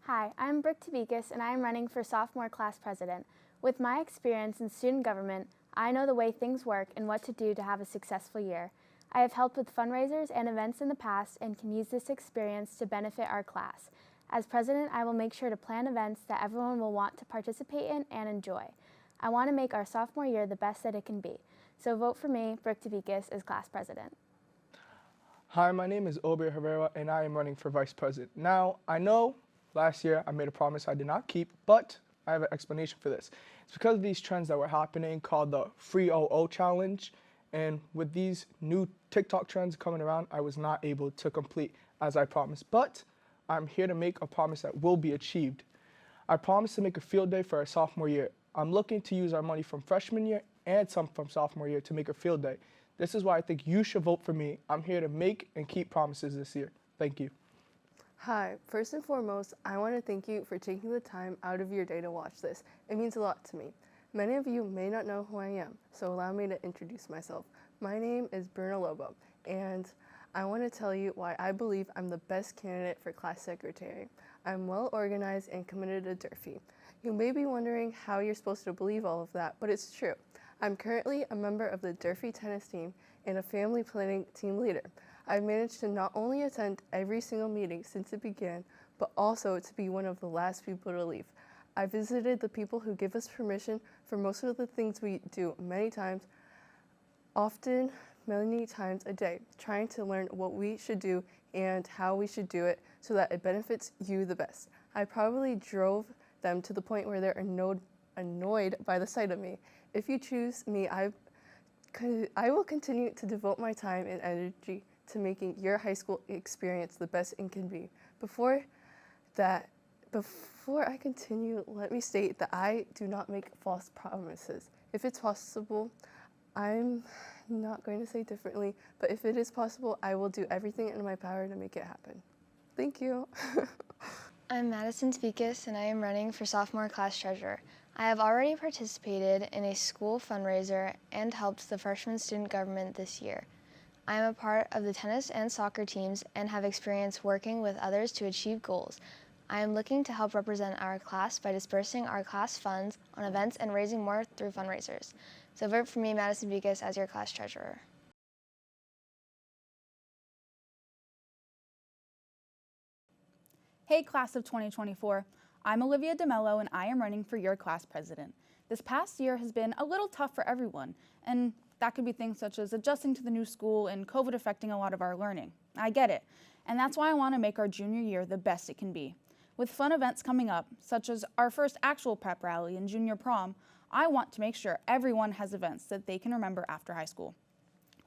Hi, I'm Brooke Tabicas, and I am running for sophomore class president. With my experience in student government, I know the way things work and what to do to have a successful year. I have helped with fundraisers and events in the past and can use this experience to benefit our class. As president, I will make sure to plan events that everyone will want to participate in and enjoy. I want to make our sophomore year the best that it can be. So vote for me, Brooke Tabicas, as class president. Hi, my name is Obier Herrera, and I am running for vice president. Now, I know last year I made a promise I did not keep, but I have an explanation for this. It's because of these trends that were happening called the Free OO Challenge, and with these new TikTok trends coming around, I was not able to complete as I promised. But I'm here to make a promise that will be achieved. I promise to make a field day for our sophomore year. I'm looking to use our money from freshman year and some from sophomore year to make a field day. This is why I think you should vote for me. I'm here to make and keep promises this year. Thank you. Hi, first and foremost, I want to thank you for taking the time out of your day to watch this. It means a lot to me. Many of you may not know who I am, so allow me to introduce myself. My name is Bruna Lobo, and I want to tell you why I believe I'm the best candidate for class secretary. I'm well organized and committed to Durfee. You may be wondering how you're supposed to believe all of that, but it's true. I'm currently a member of the Durfee tennis team and a family planning team leader. I've managed to not only attend every single meeting since it began, but also to be one of the last people to leave. I visited the people who give us permission for most of the things we do many times, often many times a day, trying to learn what we should do and how we should do it so that it benefits you the best. I probably drove them to the point where they're annoyed by the sight of me. If you choose me, I will continue to devote my time and energy to making your high school experience the best it can be. Before I continue, let me state that I do not make false promises. If it's possible, I'm not going to say differently, but if it is possible, I will do everything in my power to make it happen. Thank you. I'm Madison Tabicas, and I am running for sophomore class treasurer. I have already participated in a school fundraiser and helped the freshman student government this year. I am a part of the tennis and soccer teams and have experience working with others to achieve goals. I am looking to help represent our class by dispersing our class funds on events and raising more through fundraisers. So vote for me, Madison Tabicas, as your class treasurer. Hey, class of 2024. I'm Olivia Mello, and I am running for your class president. This past year has been a little tough for everyone, and that could be things such as adjusting to the new school and COVID affecting a lot of our learning. I get it, and that's why I want to make our junior year the best it can be. With fun events coming up, such as our first actual prep rally and junior prom, I want to make sure everyone has events that they can remember after high school.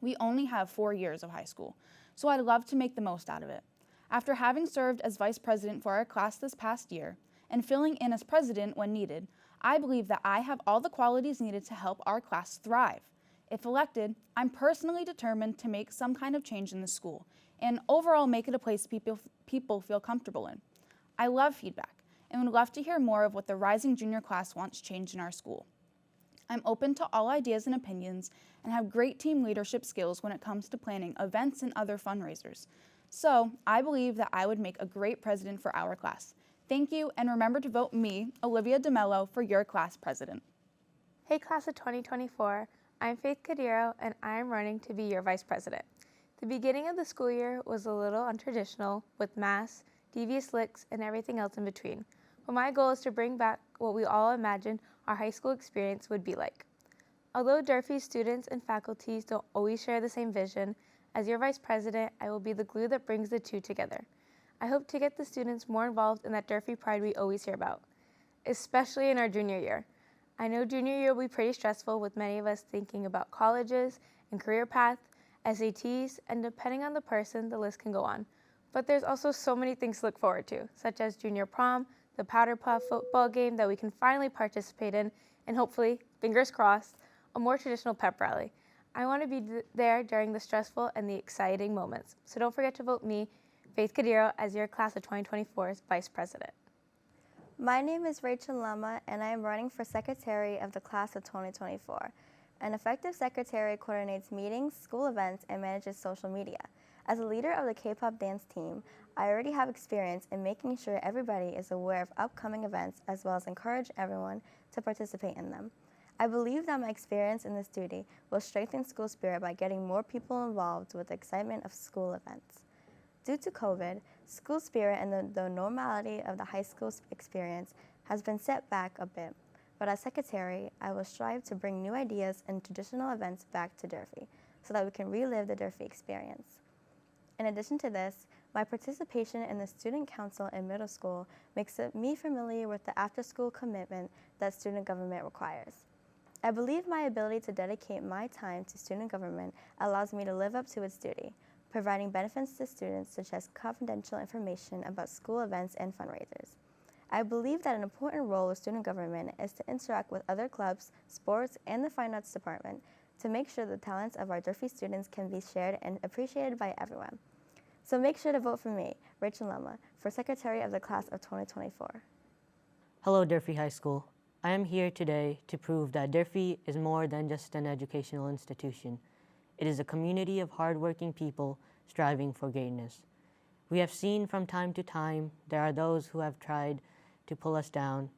We only have 4 years of high school, so I'd love to make the most out of it. After having served as vice president for our class this past year, and filling in as president when needed, I believe that I have all the qualities needed to help our class thrive. If elected, I'm personally determined to make some kind of change in the school and overall make it a place people feel comfortable in. I love feedback and would love to hear more of what the rising junior class wants changed in our school. I'm open to all ideas and opinions and have great team leadership skills when it comes to planning events and other fundraisers. So I believe that I would make a great president for our class. Thank you, and remember to vote me, Olivia Mello, for your class president. Hey, class of 2024. I'm Fayth Cordeiro, and I am running to be your vice president. The beginning of the school year was a little untraditional with masks, devious looks, and everything else in between. But my goal is to bring back what we all imagined our high school experience would be like. Although Durfee's students and faculties don't always share the same vision, as your vice president, I will be the glue that brings the two together. I hope to get the students more involved in that Durfee pride we always hear about, especially in our junior year. I know junior year will be pretty stressful with many of us thinking about colleges and career path, SATs, and depending on the person, the list can go on. But there's also so many things to look forward to, such as junior prom, the powder puff football game that we can finally participate in, and hopefully, fingers crossed, a more traditional pep rally. I want to be there during the stressful and the exciting moments. So don't forget to vote me, Fayth Cordeiro, as your class of 2024's vice president. My name is Lemma, and I am running for secretary of the class of 2024. An effective secretary coordinates meetings, school events, and manages social media. As a leader of the K-pop dance team, I already have experience in making sure everybody is aware of upcoming events as well as encourage everyone to participate in them. I believe that my experience in this duty will strengthen school spirit by getting more people involved with the excitement of school events. Due to COVID, school spirit and the normality of the high school experience has been set back a bit, but as secretary, I will strive to bring new ideas and traditional events back to Durfee so that we can relive the Durfee experience. In addition to this, my participation in the Student Council in middle school makes me familiar with the after-school commitment that student government requires. I believe my ability to dedicate my time to student government allows me to live up to its duty, providing benefits to students such as confidential information about school events and fundraisers. I believe that an important role of student government is to interact with other clubs, sports, and the fine arts department to make sure the talents of our Durfee students can be shared and appreciated by everyone. So make sure to vote for me, Rachel Lemma, for Secretary of the Class of 2024. Hello, Durfee High School. I am here today to prove that Durfee is more than just an educational institution. It is a community of hardworking people striving for greatness. We have seen from time to time there are those who have tried to pull us down.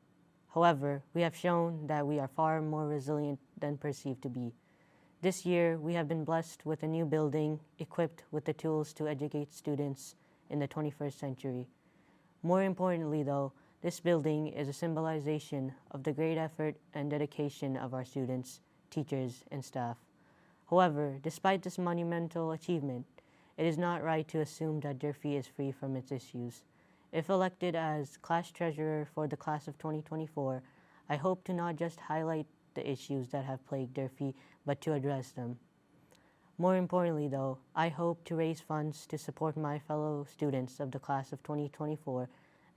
However, we have shown that we are far more resilient than perceived to be. This year, we have been blessed with a new building equipped with the tools to educate students in the 21st century. More importantly, though, this building is a symbolization of the great effort and dedication of our students, teachers, and staff. However, despite this monumental achievement, it is not right to assume that Durfee is free from its issues. If elected as class treasurer for the class of 2024, I hope to not just highlight the issues that have plagued Durfee, but to address them. More importantly, though, I hope to raise funds to support my fellow students of the class of 2024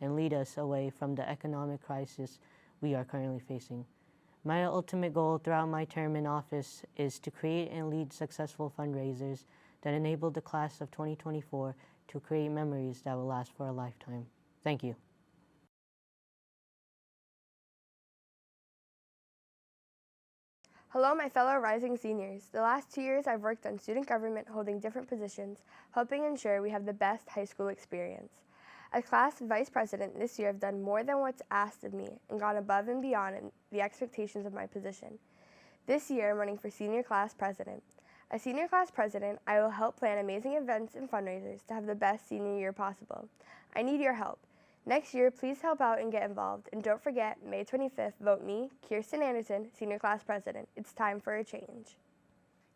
and lead us away from the economic crisis we are currently facing. My ultimate goal throughout my term in office is to create and lead successful fundraisers that enable the class of 2024 to create memories that will last for a lifetime. Thank you. Hello, my fellow rising seniors. The last 2 years I've worked on student government holding different positions, helping ensure we have the best high school experience. As class vice president this year, I've done more than what's asked of me and gone above and beyond in the expectations of my position. This year, I'm running for senior class president. As senior class president, I will help plan amazing events and fundraisers to have the best senior year possible. I need your help. Next year, please help out and get involved. And don't forget, May 25th, vote me, Kirsten Anderson, senior class president. It's time for a change.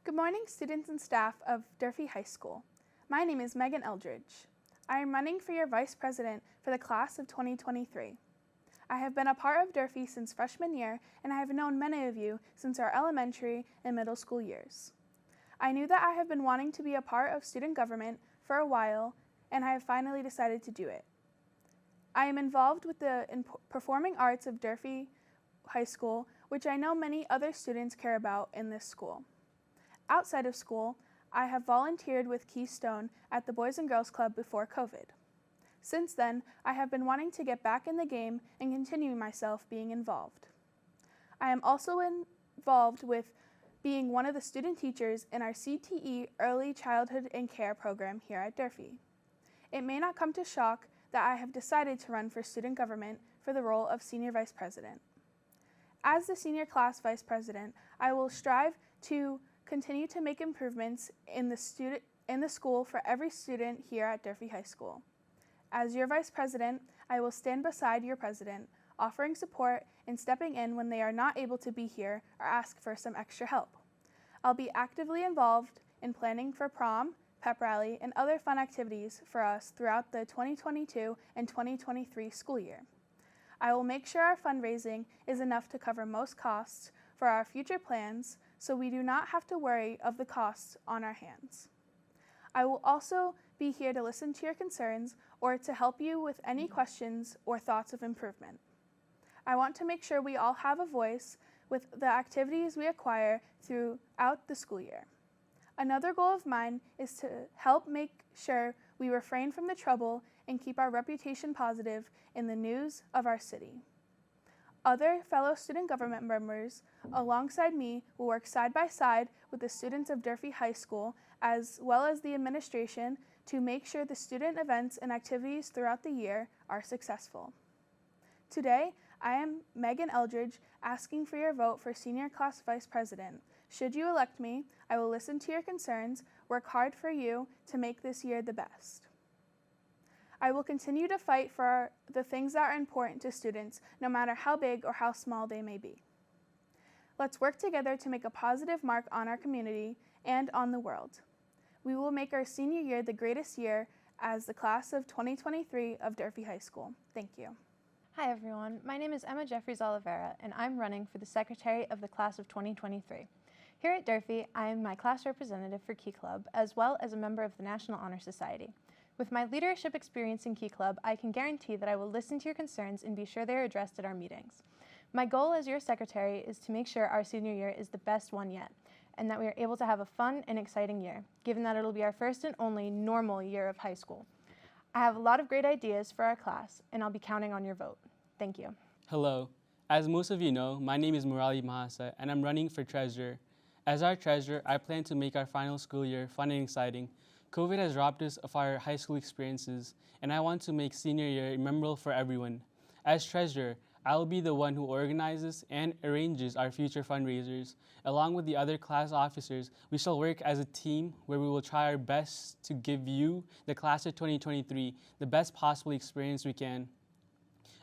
Good morning, students and staff of Durfee High School. My name is Megan Eldridge. I am running for your vice president for the class of 2023. I have been a part of Durfee since freshman year, and I have known many of you since our elementary and middle school years. I knew that I have been wanting to be a part of student government for a while, and I have finally decided to do it. I am involved with the performing arts of Durfee High School, which I know many other students care about in this school. Outside of school, I have volunteered with Keystone at the Boys and Girls Club before COVID. Since then, I have been wanting to get back in the game and continue myself being involved. I am also involved with being one of the student teachers in our CTE Early Childhood and Care program here at Durfee. It may not come to shock that I have decided to run for student government for the role of senior vice president. As the senior class vice president, I will strive to continue to make improvements in the school for every student here at Durfee High School. As your vice president, I will stand beside your president, offering support and stepping in when they are not able to be here or ask for some extra help. I'll be actively involved in planning for prom, pep rally, and other fun activities for us throughout the 2022 and 2023 school year. I will make sure our fundraising is enough to cover most costs for our future plans so we do not have to worry of the costs on our hands. I will also be here to listen to your concerns or to help you with any questions or thoughts of improvement. I want to make sure we all have a voice with the activities we acquire throughout the school year. Another goal of mine is to help make sure we refrain from the trouble and keep our reputation positive in the news of our city. Other fellow student government members alongside me will work side by side with the students of Durfee High School as well as the administration to make sure the student events and activities throughout the year are successful. Today, I am Megan Eldridge asking for your vote for Senior Class Vice President. Should you elect me, I will listen to your concerns, work hard for you to make this year the best. I will continue to fight for the things that are important to students, no matter how big or how small they may be. Let's work together to make a positive mark on our community and on the world. We will make our senior year the greatest year as the class of 2023 of Durfee High School. Thank you. Hi everyone, my name is Emma Jeffries-Oliveira and I'm running for the Secretary of the Class of 2023. Here at Durfee, I am my class representative for Key Club as well as a member of the National Honor Society. With my leadership experience in Key Club, I can guarantee that I will listen to your concerns and be sure they are addressed at our meetings. My goal as your secretary is to make sure our senior year is the best one yet, and that we are able to have a fun and exciting year, given that it'll be our first and only normal year of high school. I have a lot of great ideas for our class, and I'll be counting on your vote. Thank you. Hello. As most of you know, my name is Murali, Mahaseth, and I'm running for treasurer. As our treasurer, I plan to make our final school year fun and exciting. COVID has robbed us of our high school experiences, and I want to make senior year memorable for everyone. As treasurer, I will be the one who organizes and arranges our future fundraisers. Along with the other class officers, we shall work as a team where we will try our best to give you, the class of 2023, the best possible experience we can.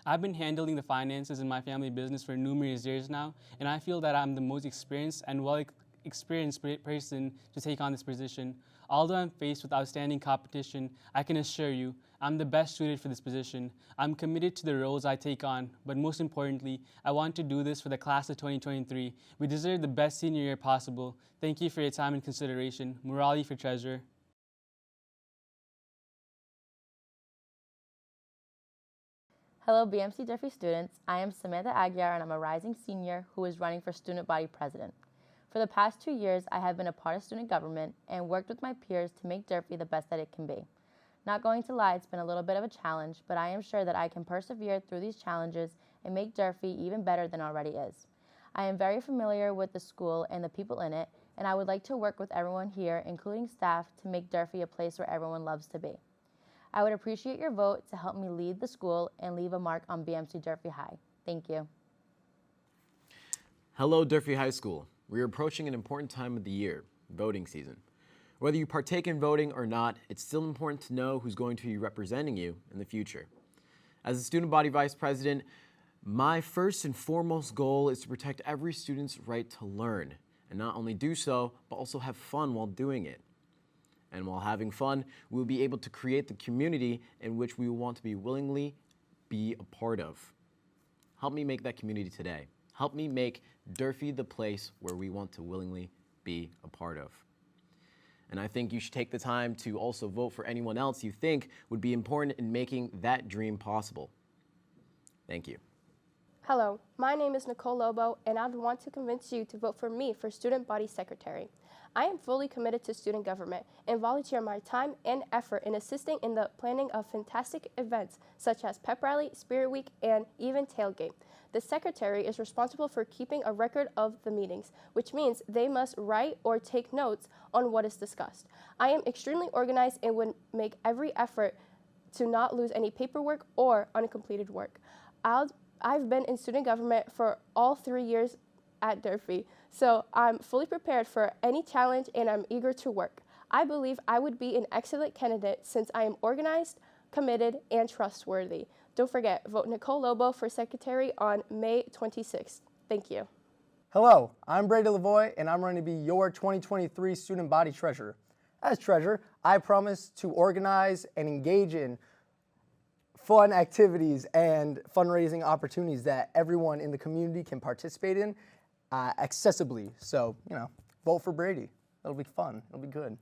I've been handling the finances in my family business for numerous years now, and I feel that I'm the most experienced and well-experienced person to take on this position. Although I'm faced with outstanding competition, I can assure you I'm the best suited for this position. I'm committed to the roles I take on, but most importantly, I want to do this for the class of 2023. We deserve the best senior year possible. Thank you for your time and consideration. Murali for treasurer. Hello BMC Jeffrey students, I am Samantha Aguiar and I'm a rising senior who is running for student body president. For the past 2 years, I have been a part of student government and worked with my peers to make Durfee the best that it can be. Not going to lie, it's been a little bit of a challenge, but I am sure that I can persevere through these challenges and make Durfee even better than it already is. I am very familiar with the school and the people in it, and I would like to work with everyone here, including staff, to make Durfee a place where everyone loves to be. I would appreciate your vote to help me lead the school and leave a mark on BMC Durfee High. Thank you. Hello, Durfee High School. We are approaching an important time of the year, voting season. Whether you partake in voting or not, it's still important to know who's going to be representing you in the future. As a student body vice president, my first and foremost goal is to protect every student's right to learn, and not only do so, but also have fun while doing it. And while having fun, we will be able to create the community in which we want to willingly be a part of. Help me make that community today. Help me make Durfee the place where we want to willingly be a part of. And I think you should take the time to also vote for anyone else you think would be important in making that dream possible. Thank you. Hello, my name is Nicole Lobo, and I would want to convince you to vote for me for Student Body Secretary. I am fully committed to student government and volunteer my time and effort in assisting in the planning of fantastic events such as Pep Rally, Spirit Week, and even Tailgate. The secretary is responsible for keeping a record of the meetings, which means they must write or take notes on what is discussed. I am extremely organized and would make every effort to not lose any paperwork or uncompleted work. I've been in student government for all 3 years at Durfee, so I'm fully prepared for any challenge and I'm eager to work. I believe I would be an excellent candidate since I am organized, committed, and trustworthy. Don't forget, vote Nicole Lobo for secretary on May 26th. Thank you. Hello, I'm Brady Lavoie, and I'm going to be your 2023 student body treasurer. As treasurer, I promise to organize and engage in fun activities and fundraising opportunities that everyone in the community can participate in accessibly. So, vote for Brady. It'll be fun. It'll be good.